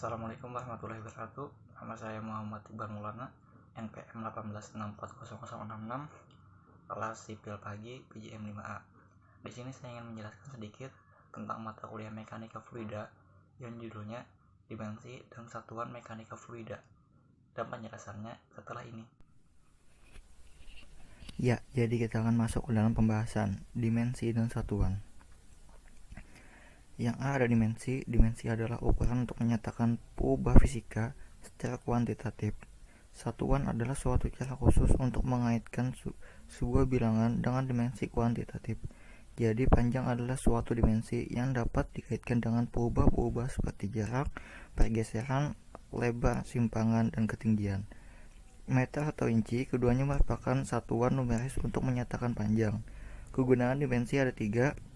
Assalamualaikum warahmatullahi wabarakatuh. Nama saya Muhammad Iqbal Maulana, NPM 18640066, kelas sipil pagi PJM 5A. Di sini saya ingin menjelaskan sedikit tentang mata kuliah mekanika fluida yang judulnya Dimensi dan Satuan Mekanika Fluida, dan penjelasannya setelah ini. Ya, jadi kita akan masuk ke dalam pembahasan dimensi dan satuan. Yang A ada dimensi. Dimensi adalah ukuran untuk menyatakan perubahan fisika secara kuantitatif. Satuan adalah suatu cara khusus untuk mengaitkan sebuah bilangan dengan dimensi kuantitatif. Jadi panjang adalah suatu dimensi yang dapat dikaitkan dengan perubahan seperti jarak, pergeseran, lebar, simpangan, dan ketinggian. Meter atau inci, keduanya merupakan satuan numeris untuk menyatakan panjang. Kegunaan dimensi ada 3.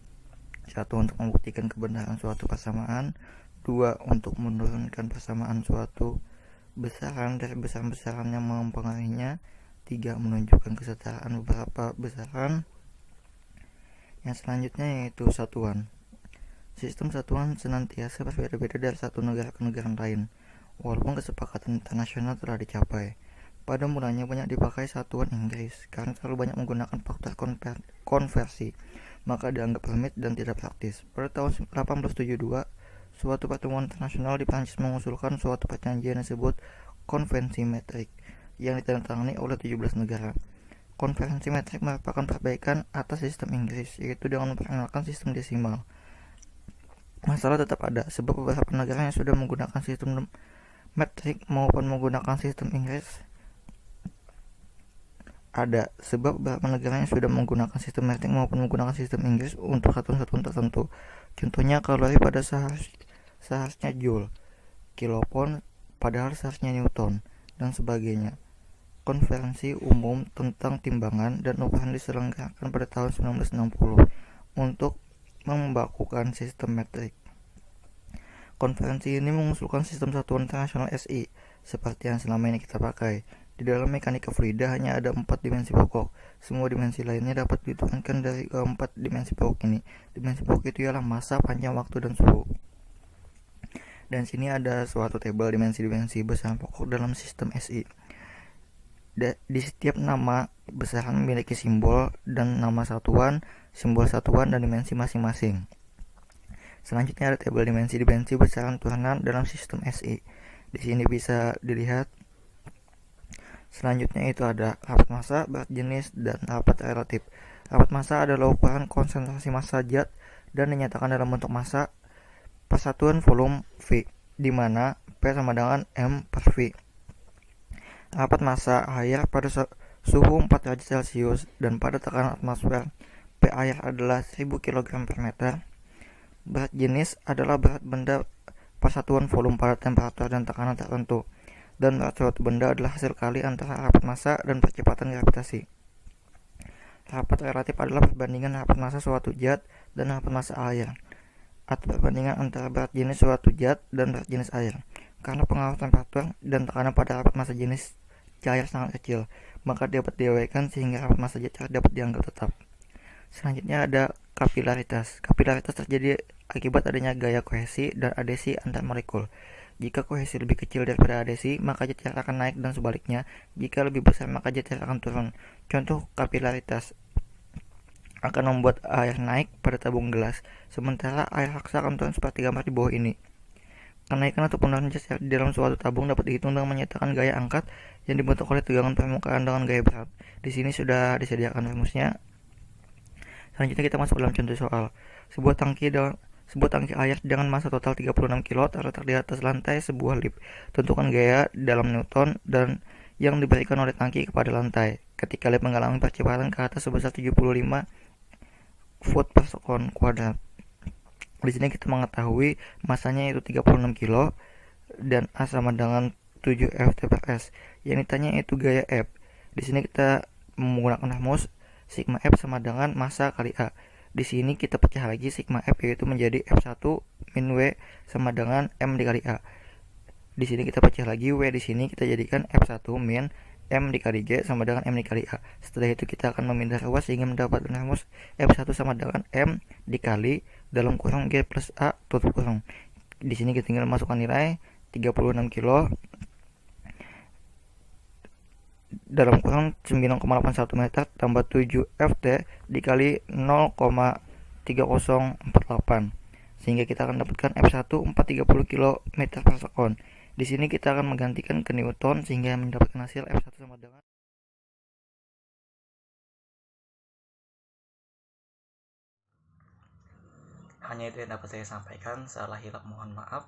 1 untuk membuktikan kebenaran suatu persamaan, 2 untuk menurunkan persamaan suatu besaran dari besaran-besaran yang mempengaruhinya, 3 menunjukkan kesetaraan beberapa besaran. Yang selanjutnya yaitu satuan. Sistem satuan senantiasa berbeda-beda dari satu negara ke negara lain, walaupun kesepakatan internasional telah dicapai. Pada mulanya banyak dipakai satuan Inggris karena terlalu banyak menggunakan faktor konversi, maka dianggap rumit dan tidak praktis. Pada tahun 1872, suatu pertemuan internasional di Prancis mengusulkan suatu perjanjian yang disebut Konvensi Metrik yang ditandatangani oleh 17 negara. Konvensi metrik merupakan perbaikan atas sistem Inggris, yaitu dengan memperkenalkan sistem desimal. Masalah tetap ada, sebab beberapa negara yang sudah menggunakan sistem metrik maupun menggunakan sistem Inggris untuk satuan-satuan tertentu. Contohnya kalori pada seharusnya joule, kilopon padahal seharusnya newton, dan sebagainya. Konferensi Umum tentang Timbangan dan Ukuran diselenggarakan pada tahun 1960 untuk membakukan sistem metrik. Konferensi ini mengusulkan sistem satuan internasional SI seperti yang selama ini kita pakai. Di dalam mekanika fluida hanya ada 4 dimensi pokok. Semua dimensi lainnya dapat diturunkan dari 4 dimensi pokok ini. Dimensi pokok itu ialah massa, panjang waktu, dan suhu. Dan sini ada suatu tabel dimensi-dimensi besaran pokok dalam sistem SI. Di setiap nama besaran memiliki simbol dan nama satuan, simbol satuan, dan dimensi masing-masing. Selanjutnya ada tabel dimensi besaran turunan dalam sistem SI. Di sini bisa dilihat. Selanjutnya itu ada rapat massa, berat jenis, dan rapat relatif. Rapat massa adalah ukuran konsentrasi massa zat dan dinyatakan dalam bentuk massa per satuan volume V, di mana P sama dengan M per V. Rapat massa air pada suhu 4 derajat Celcius dan pada tekanan atmosfer P air adalah 1000 kg per meter. Berat jenis adalah berat benda per satuan volume pada temperatur dan tekanan tertentu, dan berat suatu benda adalah hasil kali antara rapat massa dan percepatan gravitasi. Rapat relatif adalah perbandingan rapat massa suatu zat dan rapat massa air, atau perbandingan antara berat jenis suatu zat dan berat jenis air. Karena pengaruh temperatur dan tekanan pada rapat massa jenis cair sangat kecil, maka dapat diabaikan sehingga rapat massa zat cair dapat dianggap tetap. Selanjutnya ada kapilaritas. Kapilaritas terjadi akibat adanya gaya kohesi dan adesi antar molekul. Jika kohesi lebih kecil daripada adesi, maka zat cair akan naik, dan sebaliknya, jika lebih besar maka zat cair akan turun. Contoh kapilaritas akan membuat air naik pada tabung gelas, sementara air raksa akan turun seperti gambar di bawah ini. Kenaikan atau penurunan zat cair di dalam suatu tabung dapat dihitung dengan menyatakan gaya angkat yang dibentuk oleh tegangan permukaan dengan gaya berat. Di sini sudah disediakan rumusnya. Selanjutnya kita masuk dalam contoh soal. Sebuah tangki air dengan massa total 36 kg terletak di atas lantai sebuah lift. Tentukan gaya dalam Newton dan yang diberikan oleh tangki kepada lantai ketika lift mengalami percepatan ke atas sebesar 75 foot per sekon kuadrat. Di sini kita mengetahui masanya itu 36 kg dan A sama dengan 7 Ft per S. Yang ditanya itu gaya F. Di sini kita menggunakan rumus sigma F sama dengan massa kali A. Di sini kita pecah lagi sigma F, yaitu menjadi F1 min W sama dengan M dikali A. Di sini kita pecah lagi W, di sini kita jadikan F1 min M dikali G sama dengan M dikali A. Setelah itu kita akan memindah ruas sehingga mendapatkan rumus F1 sama dengan M dikali dalam kurung G plus A tutup kurung. Di sini kita tinggal masukkan nilai 36 kilo dalam kurang 9,81 meter tambah 7 Ft dikali 0,3048, sehingga kita akan dapatkan F1 430 km per sekon. Di sini kita akan menggantikan ke Newton sehingga mendapatkan hasil F1 sama dengan hanya itu yang dapat saya sampaikan. Salah hilap mohon maaf.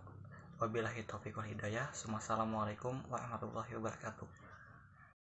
Wabillahi taufiq wal hidayah. Wassalamualaikum warahmatullahi wabarakatuh.